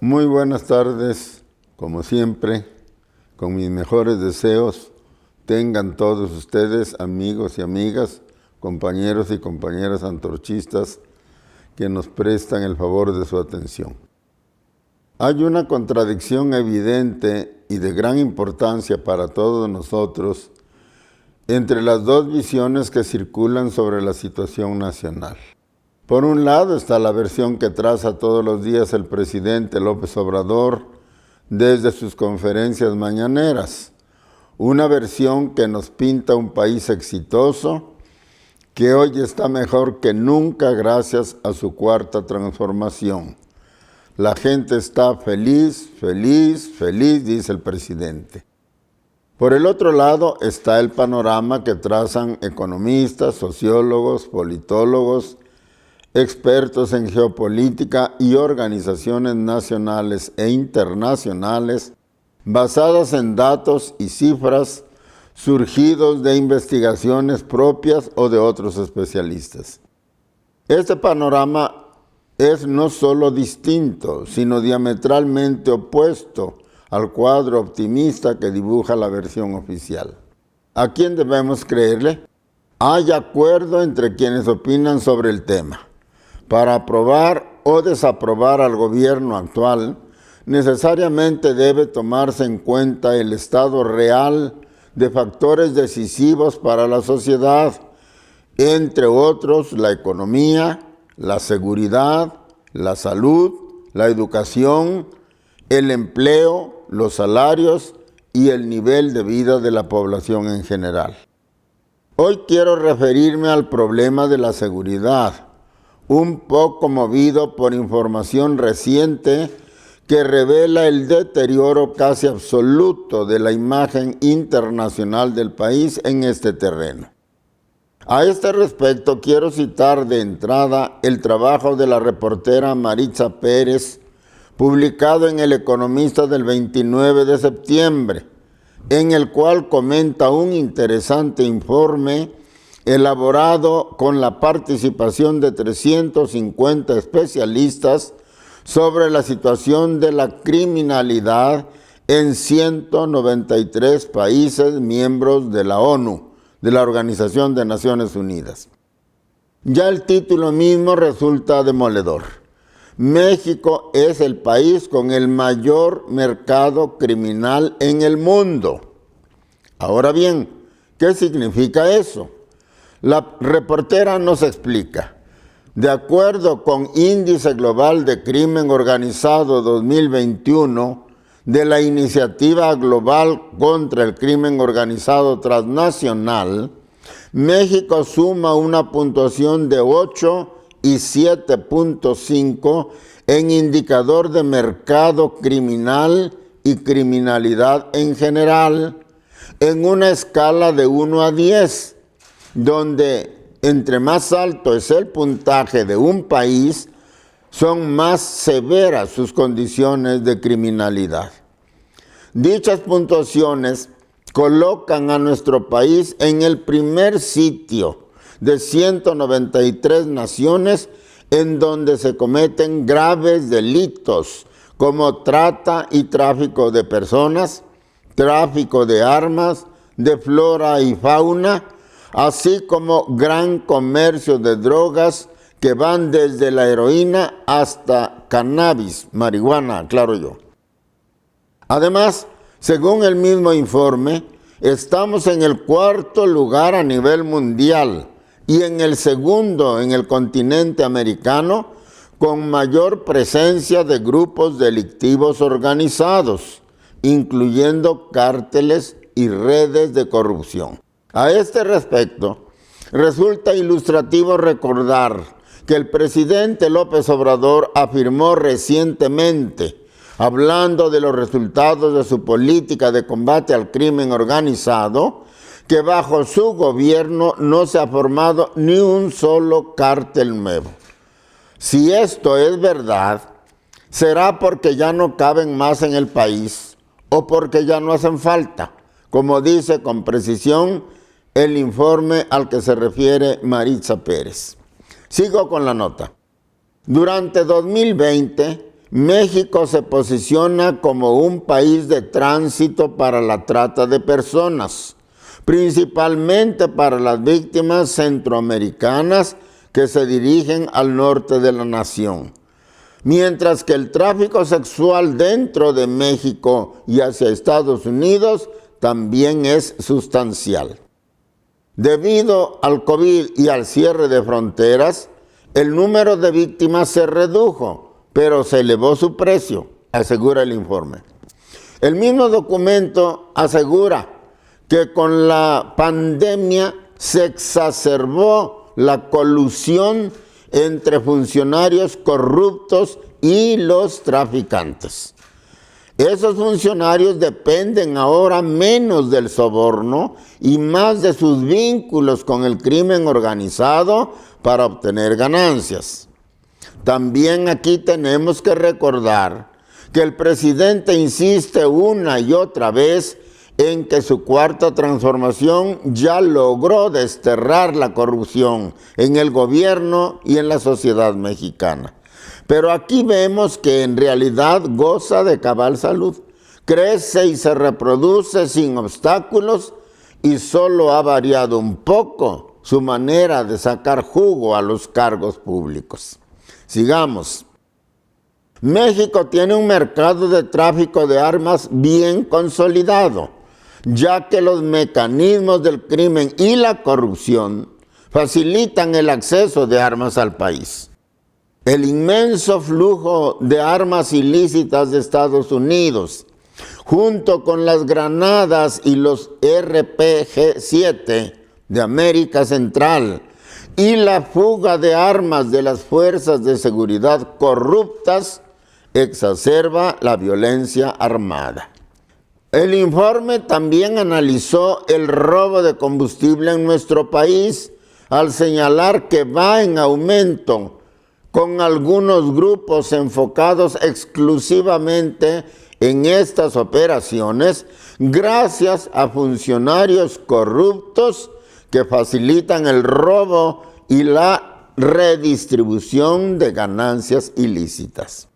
Muy buenas tardes, como siempre, con mis mejores deseos, tengan todos ustedes, amigos y amigas, compañeros y compañeras antorchistas, que nos prestan el favor de su atención. Hay una contradicción evidente y de gran importancia para todos nosotros entre las dos visiones que circulan sobre la situación nacional. Por un lado está la versión que traza todos los días el presidente López Obrador desde sus conferencias mañaneras, una versión que nos pinta un país exitoso, que hoy está mejor que nunca gracias a su cuarta transformación. La gente está feliz, feliz, feliz, dice el presidente. Por el otro lado está el panorama que trazan economistas, sociólogos, politólogos, expertos en geopolítica y organizaciones nacionales e internacionales basadas en datos y cifras surgidos de investigaciones propias o de otros especialistas. Este panorama es no solo distinto, sino diametralmente opuesto al cuadro optimista que dibuja la versión oficial. ¿A quién debemos creerle? Hay acuerdo entre quienes opinan sobre el tema. Para aprobar o desaprobar al gobierno actual, necesariamente debe tomarse en cuenta el estado real de factores decisivos para la sociedad, entre otros la economía, la seguridad, la salud, la educación, el empleo, los salarios y el nivel de vida de la población en general. Hoy quiero referirme al problema de la seguridad, un poco movido por información reciente que revela el deterioro casi absoluto de la imagen internacional del país en este terreno. A este respecto quiero citar de entrada el trabajo de la reportera Maritza Pérez, publicado en El Economista del 29 de septiembre, en el cual comenta un interesante informe elaborado con la participación de 350 especialistas sobre la situación de la criminalidad en 193 países miembros de la ONU, de la Organización de Naciones Unidas. Ya el título mismo resulta demoledor. México es el país con el mayor mercado criminal en el mundo. Ahora bien, ¿qué significa eso? La reportera nos explica. De acuerdo con Índice Global de Crimen Organizado 2021 de la Iniciativa Global contra el Crimen Organizado Transnacional, México suma una puntuación de 8 y 7.5 en indicador de mercado criminal y criminalidad en general, en una escala de 1 a 10, donde entre más alto es el puntaje de un país, son más severas sus condiciones de criminalidad. Dichas puntuaciones colocan a nuestro país en el primer sitio de 193 naciones en donde se cometen graves delitos como trata y tráfico de personas, tráfico de armas, de flora y fauna, así como gran comercio de drogas que van desde la heroína hasta cannabis, marihuana, claro yo. Además, según el mismo informe, estamos en el 4º lugar a nivel mundial y en el 2º en el continente americano con mayor presencia de grupos delictivos organizados, incluyendo cárteles y redes de corrupción. A este respecto, resulta ilustrativo recordar que el presidente López Obrador afirmó recientemente, hablando de los resultados de su política de combate al crimen organizado, que bajo su gobierno no se ha formado ni un solo cártel nuevo. Si esto es verdad, será porque ya no caben más en el país o porque ya no hacen falta, como dice con precisión el informe al que se refiere Maritza Pérez. Sigo con la nota. Durante 2020, México se posiciona como un país de tránsito para la trata de personas, principalmente para las víctimas centroamericanas que se dirigen al norte de la nación, mientras que el tráfico sexual dentro de México y hacia Estados Unidos también es sustancial. Debido al COVID y al cierre de fronteras, el número de víctimas se redujo, pero se elevó su precio, asegura el informe. El mismo documento asegura que con la pandemia se exacerbó la colusión entre funcionarios corruptos y los traficantes. Esos funcionarios dependen ahora menos del soborno y más de sus vínculos con el crimen organizado para obtener ganancias. También aquí tenemos que recordar que el presidente insiste una y otra vez en que su cuarta transformación ya logró desterrar la corrupción en el gobierno y en la sociedad mexicana. Pero aquí vemos que en realidad goza de cabal salud, crece y se reproduce sin obstáculos y solo ha variado un poco su manera de sacar jugo a los cargos públicos. Sigamos. México tiene un mercado de tráfico de armas bien consolidado, ya que los mecanismos del crimen y la corrupción facilitan el acceso de armas al país. El inmenso flujo de armas ilícitas de Estados Unidos, junto con las granadas y los RPG-7 de América Central, y la fuga de armas de las fuerzas de seguridad corruptas, exacerba la violencia armada. El informe también analizó el robo de combustible en nuestro país, al señalar que va en aumento con algunos grupos enfocados exclusivamente en estas operaciones, gracias a funcionarios corruptos que facilitan el robo y la redistribución de ganancias ilícitas.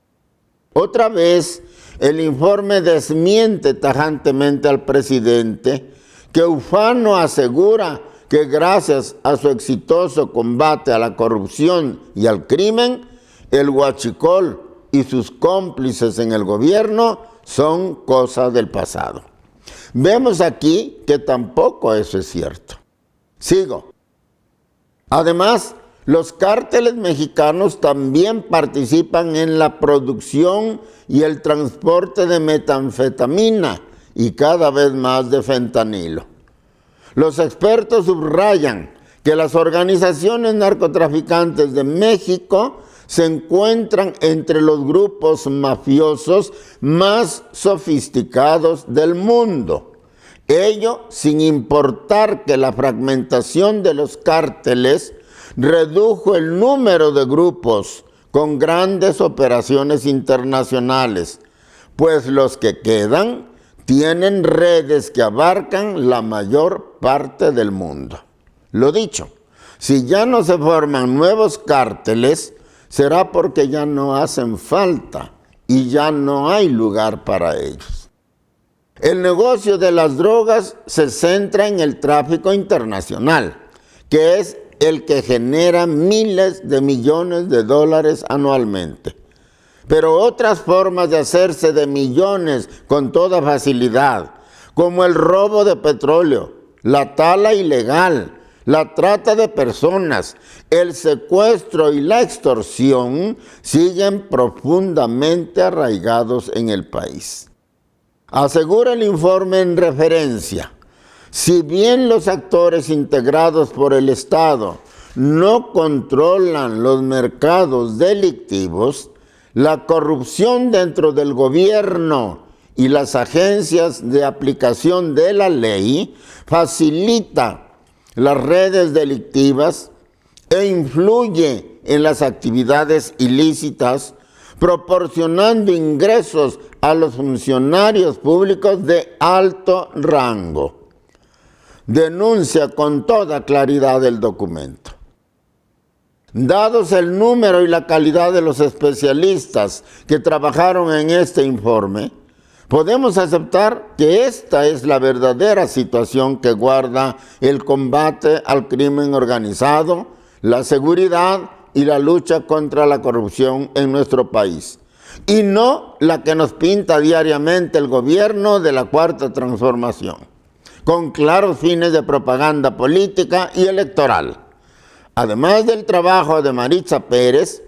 Otra vez, el informe desmiente tajantemente al presidente, que ufano asegura que gracias a su exitoso combate a la corrupción y al crimen, el huachicol y sus cómplices en el gobierno son cosa del pasado. Vemos aquí que tampoco eso es cierto. Sigo. Además, los cárteles mexicanos también participan en la producción y el transporte de metanfetamina y cada vez más de fentanilo. Los expertos subrayan que las organizaciones narcotraficantes de México se encuentran entre los grupos mafiosos más sofisticados del mundo. Ello sin importar que la fragmentación de los cárteles redujo el número de grupos con grandes operaciones internacionales, pues los que quedan tienen redes que abarcan la mayor parte del mundo. Lo dicho, si ya no se forman nuevos cárteles, será porque ya no hacen falta y ya no hay lugar para ellos. El negocio de las drogas se centra en el tráfico internacional, que es el que genera miles de millones de dólares anualmente. Pero otras formas de hacerse de millones con toda facilidad, como el robo de petróleo, la tala ilegal, la trata de personas, el secuestro y la extorsión, siguen profundamente arraigados en el país. Asegura el informe en referencia, si bien los actores integrados por el Estado no controlan los mercados delictivos, la corrupción dentro del gobierno y las agencias de aplicación de la ley facilita las redes delictivas e influye en las actividades ilícitas, proporcionando ingresos a los funcionarios públicos de alto rango. Denuncia con toda claridad el documento. Dados el número y la calidad de los especialistas que trabajaron en este informe, podemos aceptar que esta es la verdadera situación que guarda el combate al crimen organizado, la seguridad y la lucha contra la corrupción en nuestro país, y no la que nos pinta diariamente el gobierno de la Cuarta Transformación, con claros fines de propaganda política y electoral. Además del trabajo de Maritza Pérez,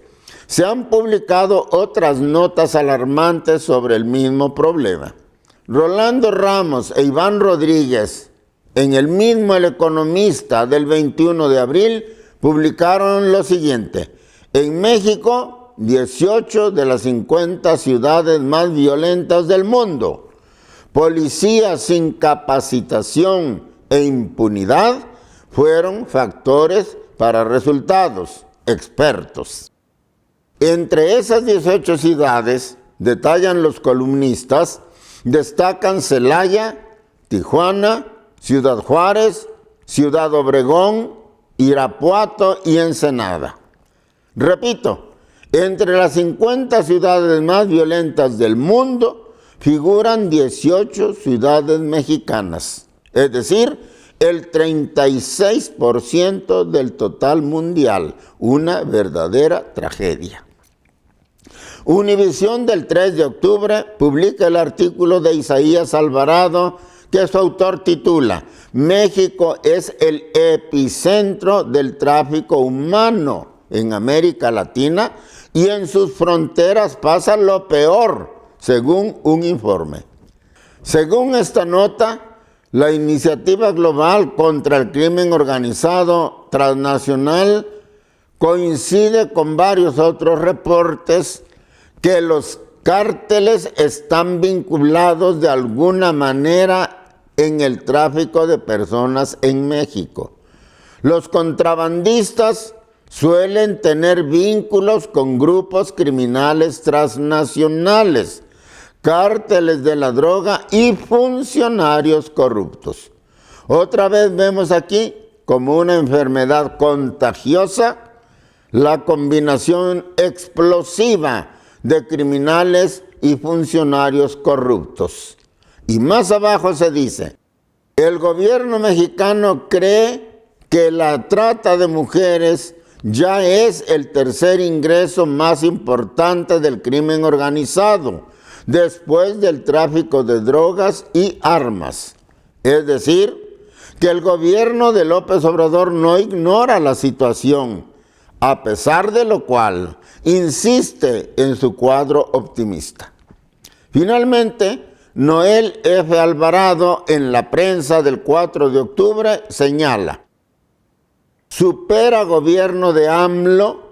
se han publicado otras notas alarmantes sobre el mismo problema. Rolando Ramos e Iván Rodríguez, en el mismo El Economista del 21 de abril, publicaron lo siguiente: en México, 18 de las 50 ciudades más violentas del mundo. Policías sin capacitación e impunidad fueron factores para resultados expertos. Entre esas 18 ciudades, detallan los columnistas, destacan Celaya, Tijuana, Ciudad Juárez, Ciudad Obregón, Irapuato y Ensenada. Repito, entre las 50 ciudades más violentas del mundo figuran 18 ciudades mexicanas, es decir, el 36% del total mundial, una verdadera tragedia. Univisión del 3 de octubre publica el artículo de Isaías Alvarado que su autor titula «México es el epicentro del tráfico humano en América Latina y en sus fronteras pasa lo peor», según un informe. Según esta nota, la iniciativa global contra el crimen organizado transnacional coincide con varios otros reportes que los cárteles están vinculados de alguna manera en el tráfico de personas en México. Los contrabandistas suelen tener vínculos con grupos criminales transnacionales, cárteles de la droga y funcionarios corruptos. Otra vez vemos aquí, como una enfermedad contagiosa, la combinación explosiva de criminales y funcionarios corruptos. Y más abajo se dice, el gobierno mexicano cree que la trata de mujeres ya es el tercer ingreso más importante del crimen organizado, después del tráfico de drogas y armas. Es decir, que el gobierno de López Obrador no ignora la situación, a pesar de lo cual insiste en su cuadro optimista. Finalmente, Noel F. Alvarado en La Prensa del 4 de octubre señala: supera gobierno de AMLO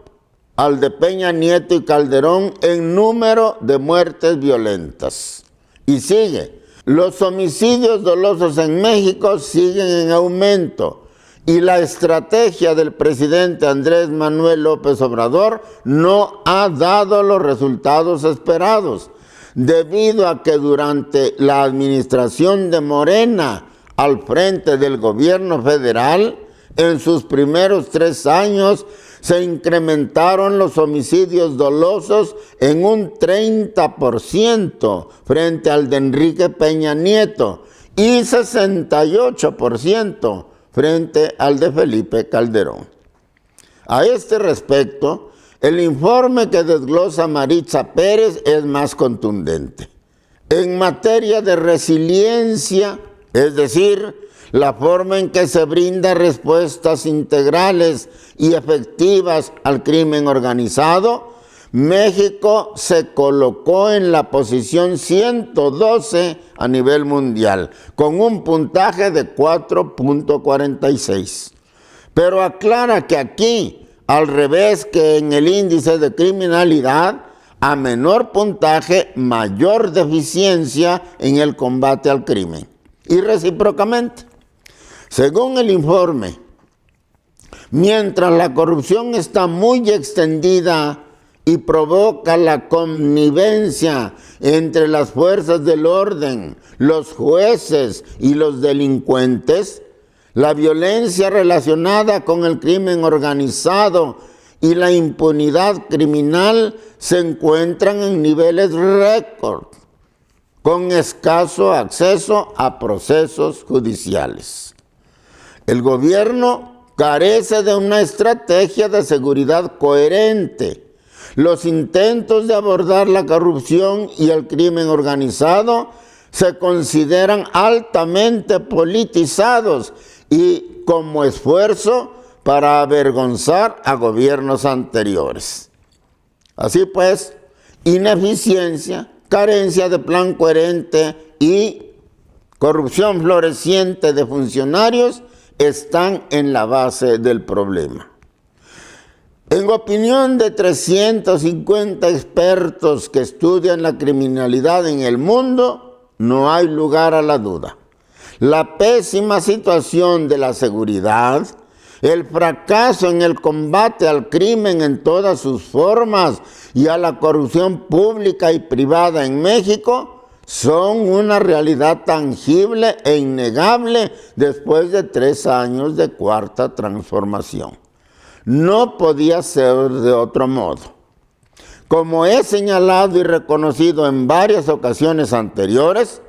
al de Peña Nieto y Calderón en número de muertes violentas. Y sigue, los homicidios dolosos en México siguen en aumento y la estrategia del presidente Andrés Manuel López Obrador no ha dado los resultados esperados, debido a que durante la administración de Morena al frente del gobierno federal, en sus primeros 3 años, se incrementaron los homicidios dolosos en un 30% frente al de Enrique Peña Nieto y 68% frente al de Felipe Calderón. A este respecto, el informe que desglosa Maritza Pérez es más contundente. En materia de resiliencia, es decir, la forma en que se brinda respuestas integrales y efectivas al crimen organizado, México se colocó en la posición 112 a nivel mundial, con un puntaje de 4.46. Pero aclara que aquí, al revés que en el índice de criminalidad, a menor puntaje, mayor deficiencia en el combate al crimen. Y recíprocamente. Según el informe, mientras la corrupción está muy extendida y provoca la connivencia entre las fuerzas del orden, los jueces y los delincuentes, la violencia relacionada con el crimen organizado y la impunidad criminal se encuentran en niveles récord, con escaso acceso a procesos judiciales. El gobierno carece de una estrategia de seguridad coherente. Los intentos de abordar la corrupción y el crimen organizado se consideran altamente politizados y como esfuerzo para avergonzar a gobiernos anteriores. Así pues, ineficiencia, carencia de plan coherente y corrupción floreciente de funcionarios están en la base del problema. En opinión de 350 expertos que estudian la criminalidad en el mundo, no hay lugar a la duda. La pésima situación de la seguridad, el fracaso en el combate al crimen en todas sus formas y a la corrupción pública y privada en México son una realidad tangible e innegable después de 3 años de cuarta transformación. No podía ser de otro modo. Como he señalado y reconocido en varias ocasiones anteriores,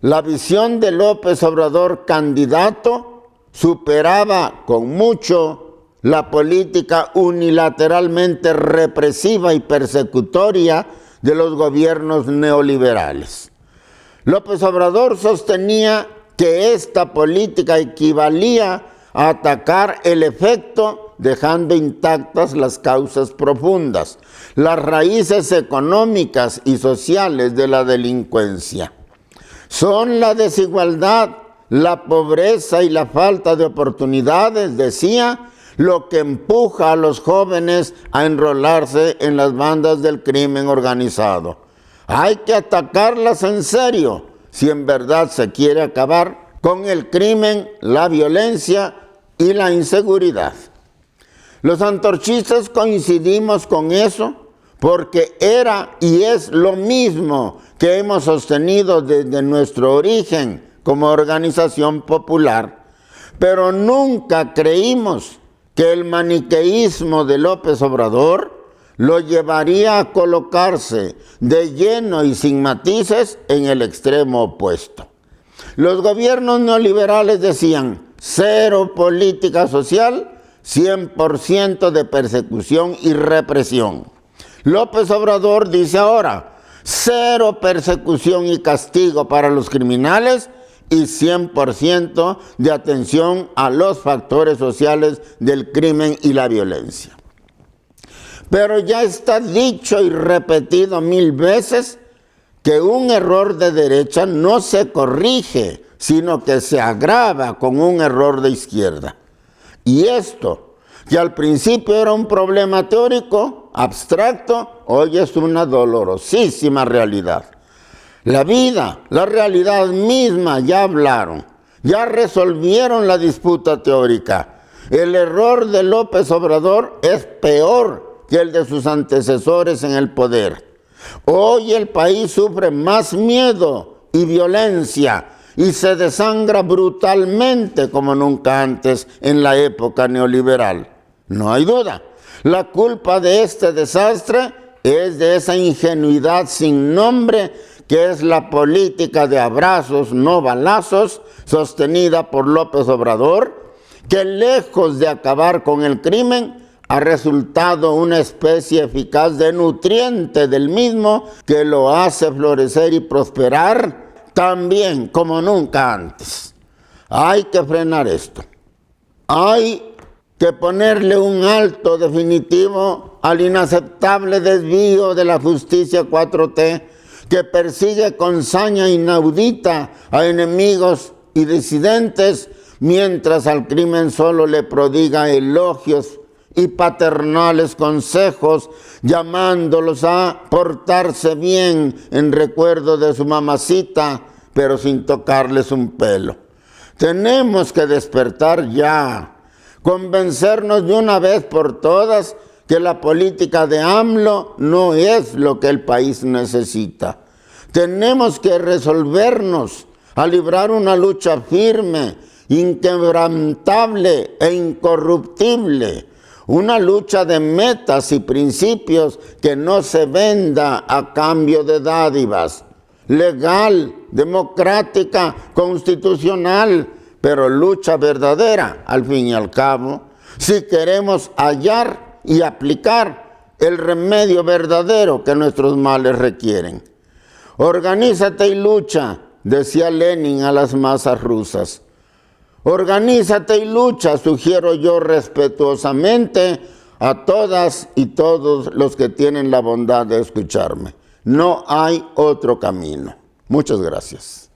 la visión de López Obrador candidato superaba con mucho la política unilateralmente represiva y persecutoria de los gobiernos neoliberales. López Obrador sostenía que esta política equivalía a atacar el efecto dejando intactas las causas profundas, las raíces económicas y sociales de la delincuencia. Son la desigualdad, la pobreza y la falta de oportunidades, decía, lo que empuja a los jóvenes a enrolarse en las bandas del crimen organizado. Hay que atacarlas en serio si en verdad se quiere acabar con el crimen, la violencia y la inseguridad. Los antorchistas coincidimos con eso porque era y es lo mismo que hemos sostenido desde nuestro origen como organización popular, pero nunca creímos que el maniqueísmo de López Obrador lo llevaría a colocarse de lleno y sin matices en el extremo opuesto. Los gobiernos neoliberales decían 0 política social, 100% de persecución y represión. López Obrador dice ahora 0 persecución y castigo para los criminales y 100% de atención a los factores sociales del crimen y la violencia. Pero ya está dicho y repetido 1000 veces que un error de derecha no se corrige, sino que se agrava con un error de izquierda. Y esto, que al principio era un problema teórico, abstracto, hoy es una dolorosísima realidad. La vida, la realidad misma ya hablaron, ya resolvieron la disputa teórica. El error de López Obrador es peor que el de sus antecesores en el poder. Hoy el país sufre más miedo y violencia y se desangra brutalmente como nunca antes en la época neoliberal. No hay duda, la culpa de este desastre es de esa ingenuidad sin nombre que es la política de abrazos, no balazos, sostenida por López Obrador, que lejos de acabar con el crimen, ha resultado una especie eficaz de nutriente del mismo que lo hace florecer y prosperar también como nunca antes. Hay que frenar esto. Hay que ponerle un alto definitivo al inaceptable desvío de la justicia 4T que persigue con saña inaudita a enemigos y disidentes mientras al crimen solo le prodiga elogios y paternales consejos, llamándolos a portarse bien en recuerdo de su mamacita, pero sin tocarles un pelo. Tenemos que despertar ya, convencernos de una vez por todas que la política de AMLO no es lo que el país necesita. Tenemos que resolvernos a librar una lucha firme, inquebrantable e incorruptible. Una lucha de metas y principios que no se venda a cambio de dádivas. Legal, democrática, constitucional, pero lucha verdadera, al fin y al cabo, si queremos hallar y aplicar el remedio verdadero que nuestros males requieren. Organízate y lucha, decía Lenin a las masas rusas. Organízate y lucha, sugiero yo respetuosamente a todas y todos los que tienen la bondad de escucharme. No hay otro camino. Muchas gracias.